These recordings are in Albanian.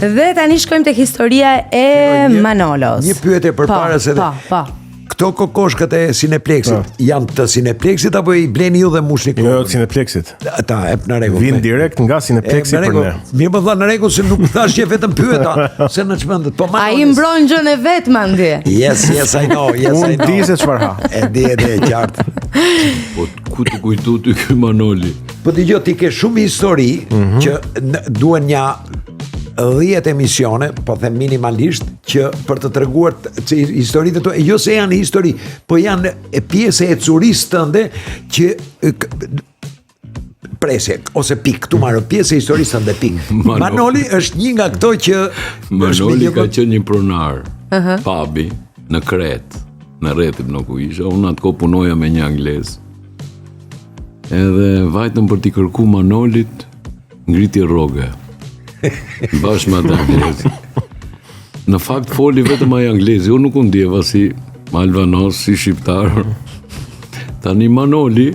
Dhe tani shkojmë tek historia e Manolos. Një pyetje përpara se këto kokoshkat e Cineplexit janë të Cineplexit apo I bleni ju dhe mushni kokën? Jo, Cineplexit. Ata në rregull. Vin direkt nga Cineplexi për ne. Mirë më dha në rregull se nuk thash që vetëm pyeta, se në çmendet. Po ai mbron gjën e vet mandje. Yes, I know. Unë di se çfarë ha. E di qartë. Po ku të kujtu ty ky Manoli? Po dëgjoj ti ke shumë histori që duhen një 10 emisione, po them minimalisht, që për të treguar historitë tua, jo se janë histori, po janë pjesë e curisë tënde që presje, ose pik, tu marrë pjesë e historisë tënde pik. Manoli është një nga këto që Manoli ka qenë një pronar, pabi në Kret, në rrethit në ku isha, unë atko punoja me një anglez. Edhe vajtëm për t'i kërku Manolit ngriti rroge. Bashkë me atë anglezi. Në fakt foli vetëm ai anglezi, unë nuk ndjeva si albanos, si shqiptar. Tani Manoli,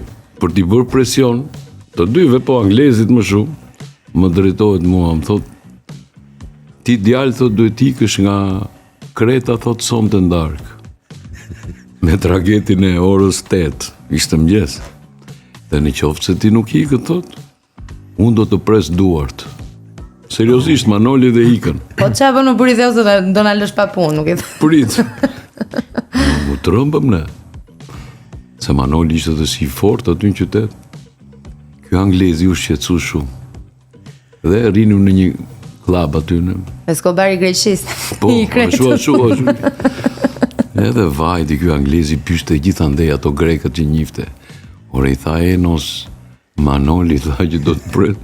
për t'i bërë presion, të dyve po anglezit më shumë, më drejtohet mua, më thot, ti djalë thot duhet ikësh nga Kreta thot somë të ndarkë. Me tragetin e orës 8, ishte mëngjes. Dhe në qoftë se ti nuk ikët thot, unë do të pres duart. Seriozisht, Manoli dhe ikën. Po çfarë bën për ideu se do na lësh pa punë, nuk e di. Prit. U trëmbëm ne. Se Manoli ishte të si fort aty në qytet. Ky anglezi u shqetësu shumë. Dhe rinu në një klub aty në. Escobar I Greqisë. Po, ashtu. Edhe vajti ky anglezi pyeste gjithandej ato grekët që njifte. Ore I tha Enos Manoli tha që do të pret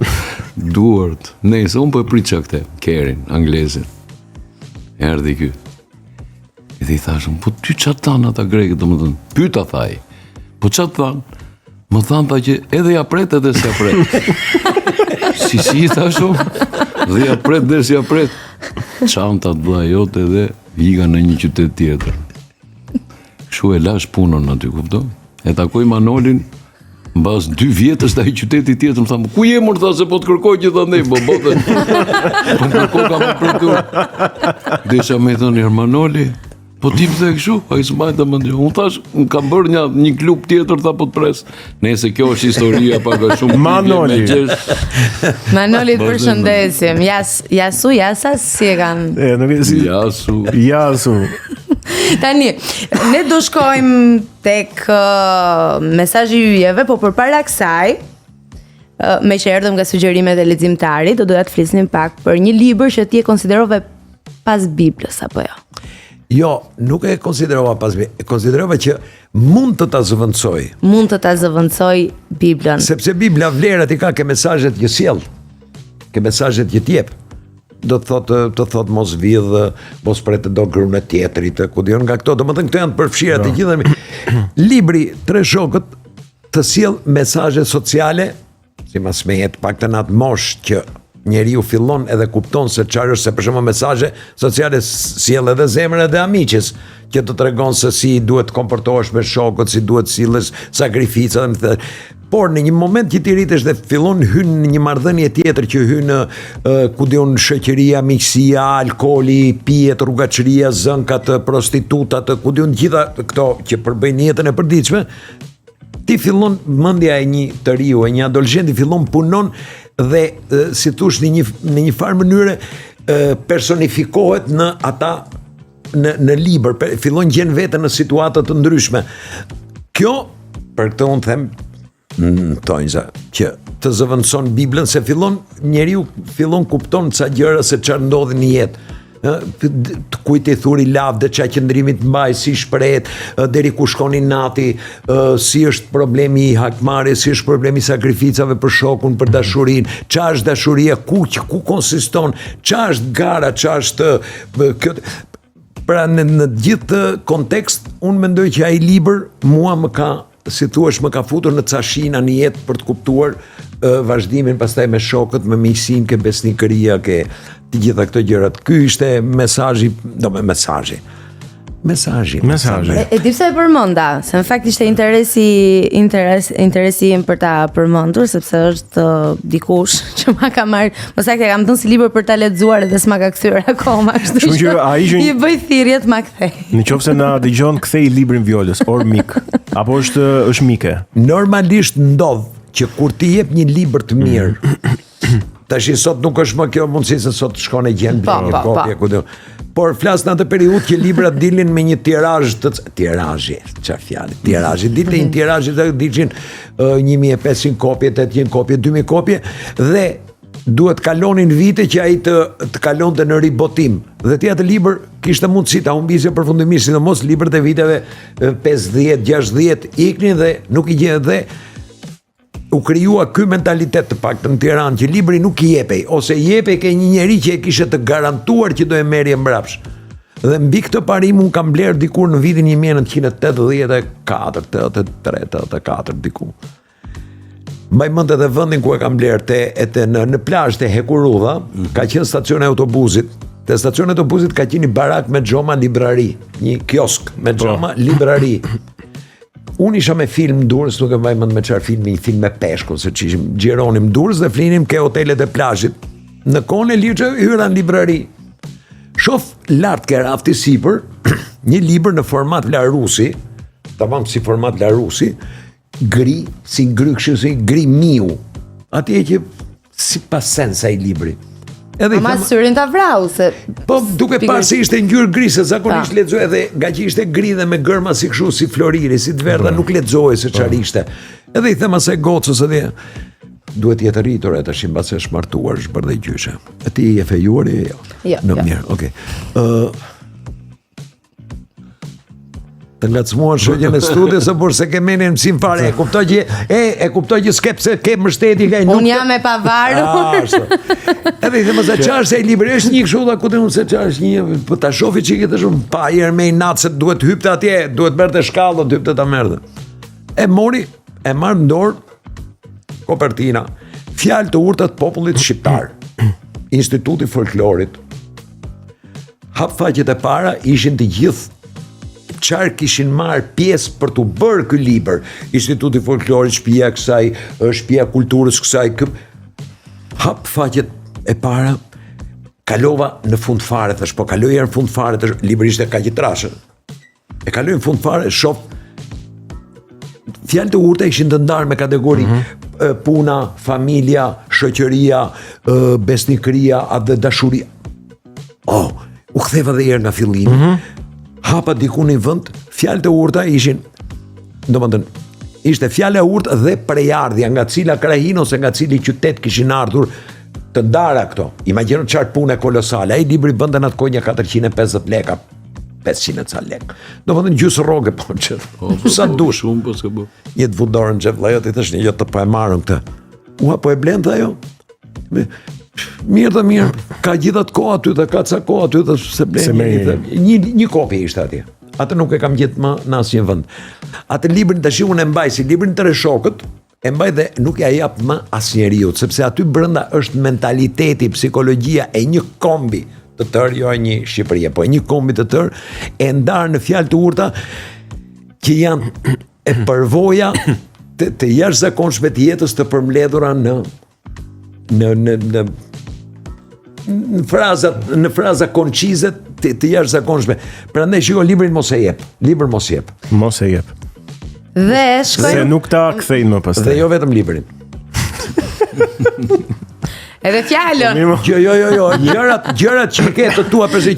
duart. Nëse unë po e pritja këtë, Kerin, anglezin. Erdhi ky. Edhe I thashëm, po ty çfarë than ata grekët, domethënë? Pyeta thaj. Po çfarë than? Më than tha që edhe ja pret edhe s'ja pret. Si thashëm? Dhe ja pret dhe s'ja pret. Çanta të vlla jote dhe vika në një qytet tjetër. Kështu e lash punën aty, kupton? E takoj Manolin mbas 2 vjetësh të ai qyteti tjetër, më thamë, ku je mor tha se po të kërkoj gjithandej, po botën. Po kërkoj kam për ty. Desha më thonë Manoli, po ti më the kështu, ai s'mbajta mend. Unë thash, unë kam bërë një klub tjetër tha po të pres. Nëse kjo është historia pak a shumë Manoli. Manoli të përshëndesim. Jasa si e kanë? Nuk e si. Jasu. Tani, ne do shkojmë tek mesazhi yjeve, po përpara kësaj, me që erdhëm nga sugjerimet e leximtarit, do doja të flisnim pak për një libër që ti e konsiderove pas Biblës apo jo? Jo, nuk e konsiderova pas Biblës, e konsiderova që mund të ta zëvendësoj. Mund të ta zëvendësoj Biblën. Sepse Bibla vlerat I ka ke mesazhet që sjell, ke mesazhet që t'jep. Do të thot mos vidh, mos pretendo grunë tjetrit, ku diun nga këto, domethënë këto janë përfshira të gjitha. Libri Tre shokët të sjell mesazhe sociale, sipas me jetë paktën atë moshë që njeriu fillon edhe kupton se çfarë është, se për shembull mesazhe sociale sjell edhe zemrën edhe amiqes, që të tregon se si duhet të komportohesh me shokët, si duhet sillesh sakrifica, por në një moment që ti rritesh dhe fillon hyn në një marrëdhënie tjetër që hyn ku diun shoqëria, miqësia, alkooli, pijet, rrugaçëria, zënkat, prostitutat, ku diun gjitha këto që përbëjnë jetën e përditshme, ti fillon mendja e një të riu, e një adoleshenti fillon punon dhe si thosh në një farë mënyre personifikohet në ata në libër, fillon gjen veten në situata të ndryshme. Kjo, për këtë unë them tonjza, që të zëvendëson Biblën, se njeriu fillon kupton ca gjëra se çfarë ndodhin në jetë. Të kujt I thuri lavde, çka qëndrimit mbaj, si shprehet, deri ku shkonin nati, si është problemi I hakmarrjes, si është problemi I sakrificave për shokun, për dashurinë, ç'a është dashuria, ku konsiston, ç'a është gara, ç'a është kjo. Pra në gjithë kontekst, unë mendoj që ai libër mua më ka, si thuash, më ka futur në ca shina në jetë për të kuptuar vazhdimin pastaj me shokët, me miqësinë, ke besnikëria, ke të gjitha këto gjërat. Ky ishte mesazhi. Mesazhi. E di pse e përmenda, se në fakt ishte interesi im për ta përmendur, sepse është dikush që ma ka marrë, më saktë kam dhënë si libër për ta lexuar dhe s'ma ka kthyer akoma, kështu që i bëj thirrjet ma kthej. Nëse na dëgjon, kthej librin Violës, or mik, apo është mike. Normalisht ndodh që kur ti jep një libër të mirë, tash sot nuk është më kjo mundësi se sot shkon e gjen një kopje ku do. Por flas në atë periudhë që librat dilnin me një tirazh tirazhi, çfarë fjalë? Tirazhi, dilte një tirazhi të dilnin 1500 kopje, 800 kopje, 2000 kopje dhe duhet kalonin vite që ai të kalonte në ribotim. Dhe ti atë libër kishte mundësi ta humbisje përfundimisht, sidomos librat e viteve 50, 60 iknin dhe nuk i gjetë dhe u krijua ky mentalitet të paktën në Tiranë që libri nuk i jepej ose i jepej ke një njeri që e kishte të garantuar që do e merrje mbrapsht. Dhe mbi këtë parim un kam bler dikur në vitin 1984, 83, diku. Mbaj mend edhe vendin ku e kam bler në plazh te Hekurudha, ka qenë stacioni autobusit. Te stacioni autobusit ka qenë një barak me xhoma librari, një kiosk me xhoma librari. Unë isha me film Durrës, nuk e mbaj mend me çfarë filmi, një film me peshkun, se që ishim gjeronim Durrës dhe flinim ke hotelet e plazhit. Në kohën e lirë hyra në librari. Shof lart ke rafti sipër, një libër në format Larusi, tamam si format Larusi, gri, si ngrykshu, si gri miu. Atje që si pasensa i libri. Ama syrin ta vrau se po duke parë se ishte ngjyrë gri, se zakonisht lexoj edhe nga që ishte gri dhe me gërma si kështu si floriri, si të verdha, nuk lexoj se çfarë ishte. Edhe i them asaj gocës edhe duhet jetë rritur tash mbas është martuar, është bërë dhe gjyshe. E ti je fejuar jo? Në mirë, okay. Të ngacmuar shoqën e studios por se ke menin mësim fare. E kuptoj që s'ke pse ke mbështetje nga nuk. Un jam e pavarur. Edhe i them se çfarë se ai libri është një kështu dha ku të unë se çfarë është një, po ta shofi çike të shumë pa herë me natë se duhet hypte atje, duhet merrte shkallën, hypte ta merrte. E mori, e marr në dorë kopertina. Fjalë të urta të popullit shqiptar. Instituti Folklorit. Hap faqet e para ishin të gjithë çfarë kishin marrë pjesë për të bërë ky libër. Instituti Folklorit, shtëpia e kësaj, shtëpia e kulturës kësaj. Hap faqet e para, kalova në fund fare, thash, po kaloj në fund fare, thash, libri ishte kaq i trashë. E kaloj në fund fare, shoh fjalët e urta ishin të ndarë me kategori puna, familja, shoqëria, besnikëria, dhe dashuria. U ktheva dhe herë nga fillimi. Hapa diku në vend, fjalët e urta ishin, domethënë, ishte fjala e urtë dhe prejardhja nga cila krahin ose nga cili qytet kishin ardhur të ndara këto. Imagjino çfarë punë kolosale. Ai libri bënte në atë kohë 450 lekë, 500 ca lekë. Domethënë gjysë rrogë po që. Sa dush shumë po se po. Një të vudorën xhep vllai ti thash një të pa e marrën këtë. Ua po e blen ajo. Mirë, ka gjithat kohë aty dhe ka ca kohë aty dhe se blen një kopje ishte atje. Atë nuk e kam gjetë më në asnjë vend. Atë librin tash unë e mbaj si librin të Reshokët, e mbaj dhe nuk ja jap më asnjëriu, sepse aty brenda është mentaliteti, psikologjia e një kombi të tërë, jo një Shqipëri, po një kombi të tërë, e ndarë në fjalë të urta që janë e përvoja të jashtëzakonshme të jetës të përmbledhura në fraza koncize të jashtëzakonshme. Prandaj shiko librin mos e jep. Libër mos jep. Mos e jep. Dhe shkojmë. Se nuk ta kthejnë më pastaj. Dhe jo vetëm librin. Edhe fjalën. Jo, gjërat që ke të tua përse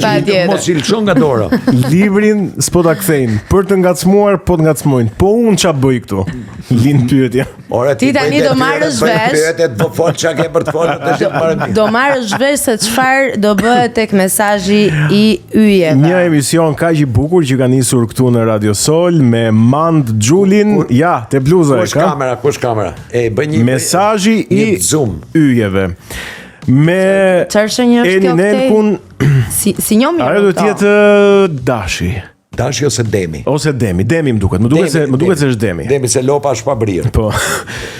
mos i lëshon nga dora. Librin s'po ta kthejnë. Për të ngacmuar, po të ngacmojnë. Po unë ç'a bëj këtu? Lind pyetja. Ora ti tani do marrësh vesh. Pyetet po fol çka ke për të folur tash para. Do marrësh vesh se çfarë do bëhet tek mesazhi i yjeve. Një emision kaq i bukur që ka nisur këtu në Radio Sol me Mand Xhulin. Ja, te bluza e ka. Kush kamera? Bën një mesazhi i zoom yjeve. Me çfarë shënjë është kjo Nelkun si njomi. Ajo do të jetë Dashi. Dashi ose Demi. Ose Demi më duket. Më duket se është Demi. Demi se lopa është pa brirë. Po.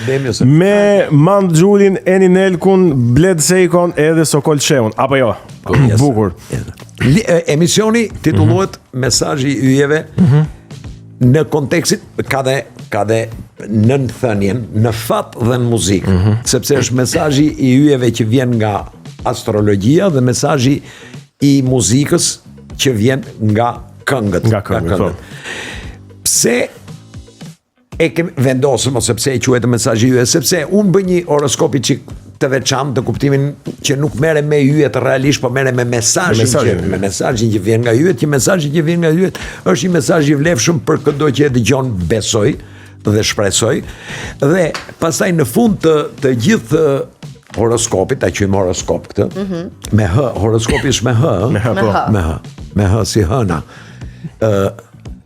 Demi ose Me Mand Xhulin, Eni Nelkun, Bled Seikon edhe Sokol Sheun. Apo jo? Bukur. Emisioni titullohet Mesazhi i yjeve në kontekstin ka dhe nënthënien në fat dhe në muzikë, sepse është mesazhi i yjeve që vjen nga astrologjia dhe mesazhi i muzikës që vjen nga këngët. Pse e kem vendosëm ose pse e quhet mesazhi i yjeve, sepse unë bëj një horoskopi që të veçantë, të kuptimin që nuk merrem me yjet realisht, po merrem me mesazhin që vjen nga yjet, që mesazhi që vjen nga yjet është një mesazh i vlefshëm për çdo që e dëgjon, besoj dhe shpresoj. Dhe pastaj në fund të gjithë horoskopit, ta quajmë horoskop këtë, me h, horoskopi është me h, me h si hëna.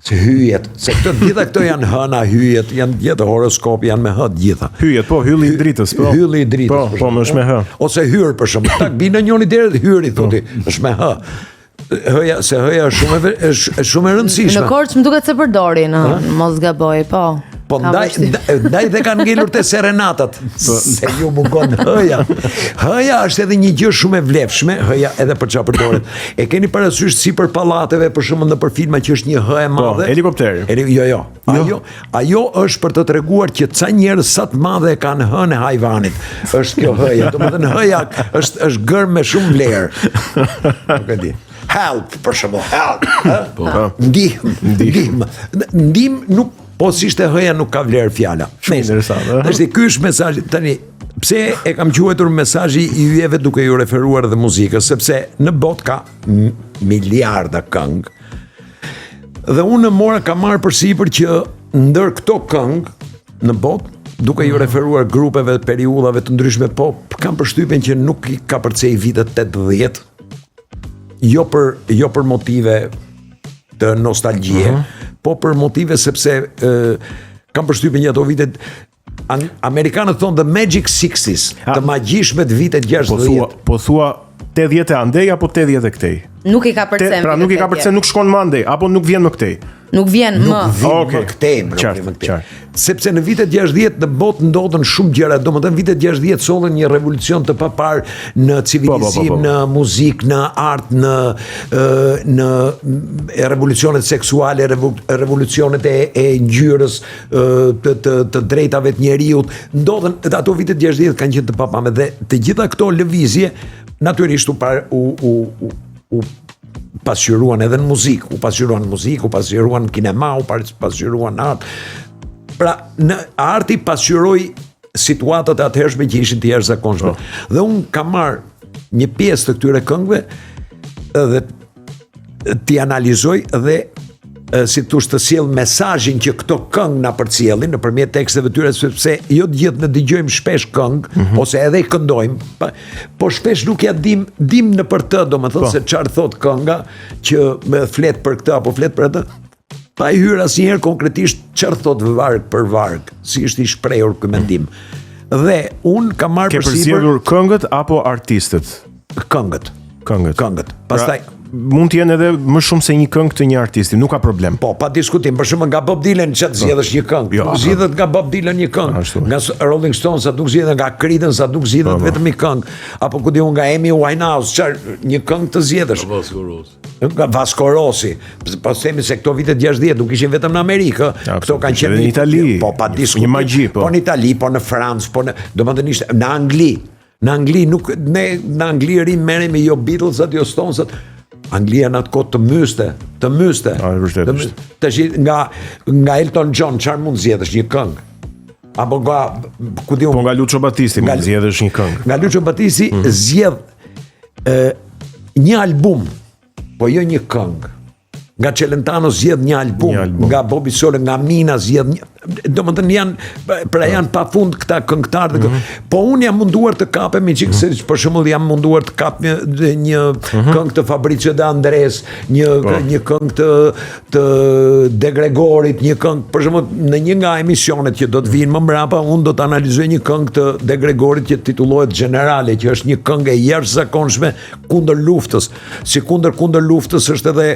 Si hyjet, se gjitha këto janë hëna, hyjet, janë gjitha horoskopi, janë me hë gjitha. Hyjet, po, hylli i dritës, po. Hylli i dritës. Po, më është me hë. Ose hyrë për shumë, tak bina njëri deri dhe hyri, thoti, është me hë. Hëja është shumë e rëndësishme. Në Korç më duket se përdorin, mos gaboj, po. Po ndaj dhe kanë ngelur te serenatat, se ju mungon hëja. Hëja është edhe një gjë shumë e vlefshme, hëja edhe për çfarë përdoret. E keni parasysh si për pallateve, për shembull në për filma që është një hë e madhe? Po, helikopteri. Jo. Ajo është për të treguar që ca njerëz sa të madhe kanë hënë e hayvanit. Është kjo hëja. Domethënë hëja është gërm me shumë vlerë. Nuk e di. Help, për shembull, help. Ndihmë nuk. Po si ishte hëja nuk ka vlerë fjala. Tashti ky është mesazhi tani. Pse e kam quajtur mesazhi i yjeve duke ju referuar dhe muzikës, sepse në botë ka miliarda këngë. Dhe unë kam marrë përsipër që ndër këto këngë në botë, duke ju referuar grupeve, periudhave të ndryshme, po kam përshtypjen që nuk i ka përcej vitet 80, jo për motive të nostalgjie, po për motive sepse kam përshtypjen që ato vitet amerikanët thonë the magic 60s, të magjishmet vitet 60. Po thua 80 e andej apo 80 e këtej? Nuk i ka përcem. Pra nuk i ka përcem, nuk shkon më andej, apo nuk vjen më këtej. Nuk vjen më. Më këtej. Sepse në vitet 60 në botë ndodhen shumë gjëra, domethënë vitet 60 sollën një revolucion të papar në civilizim, në muzikë, në art, në revolucionet seksuale, revolucionet e ngjyrës, të drejtave të njerëzit. Ndodhen ato vitet 60 kanë qenë të papame dhe të gjitha këto lëvizje natyrisht u pasqyruan edhe në muzikë, u pasqyruan në kinema, u pasqyruan në art. Pra, në arti pasqyroi situatat e atëhershme që ishin të jashtëzakonshme. Dhe unë kam marrë një pjesë të këtyre këngëve dhe t'i analizoj dhe si thosh të sjell mesazhin që këto këngë na përcjellin nëpërmjet teksteve të tyre, sepse jo të gjithë ne dëgjojmë shpesh këngë ose edhe i këndojmë, po shpesh nuk ja dim në për të, domethënë se çfarë thot kënga që më flet për këtë apo flet për atë. Pa i hyrë asnjëherë konkretisht çfarë thot varg për varg, si është i shprehur ky mendim. Dhe un kam marrë përsipër përzgjedhur këngët apo artistët? Këngët. Pastaj mund të jenë edhe më shumë se një këngë të një artisti, nuk ka problem. Po, pa diskutim, për shembull nga Bob Dylan çat zgjedhësh një këngë. Nuk zgjedhet nga Bob Dylan një këngë. Nga Rolling Stones nuk zgjedhet, nga Creedence nuk zgjedhet vetëm një këngë. Apo ku diun nga Amy Winehouse, çfarë një këngë të zgjedhësh. Nga Vasco Rossi. Po themi se këto vitet 60 nuk ishin vetëm në Amerikë, këto kanë qenë në Itali. Po, pa diskutim. Një magji, po. Po në Itali, po në Francë, po domethënë ishte në Angli. Në Angli nuk ne në Angli rim merremi jo Beatles-at, jo Stones-at. Anglia në atë kohë të myste. Tash nga Elton John çfarë mund zgjedhësh një këngë? Apo nga Lucio Battisti mund zgjedhësh një këngë. Nga Lucio Battisti zgjedh një album, po jo një këngë. Nga Celentano zgjedh një album, nga Bobby Sole, nga Mina zgjedh një, domethënë janë pafund këta këngëtarë. Po unë jam munduar të kapem një çik, se për shembull jam munduar të kap një këngë të Fabrizio De Andrés, një këngë të De Gregorit, një këngë, për shembull në një nga emisionet që do të vinë më mbrapa, unë do të analizoj një këngë të De Gregorit që titullohet Generale, që është një këngë e jashtëzakonshme kundër luftës. Si kundër luftës është edhe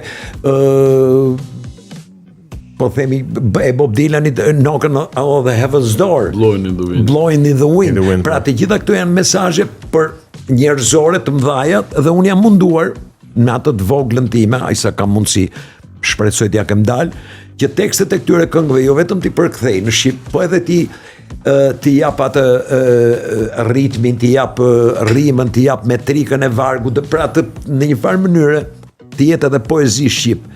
po themi e Bob Dylanit Knockin' on the Heaven's Door, Blowing in the Wind. Blowing in the Wind. In the Wind, Pra të gjitha këto janë mesazhe për njerëzore të mëdhaja dhe unë jam munduar në atë të voglën time, aq sa kam mundësi, shpresoj t'ja kem dalë, që tekstet e këtyre këngëve jo vetëm t'i përkthej në shqip, po edhe ti jap atë ritmin, ti jap rimën, ti jap metrikën e vargut, pra të në një farë mënyre të jetë edhe poezi shqip.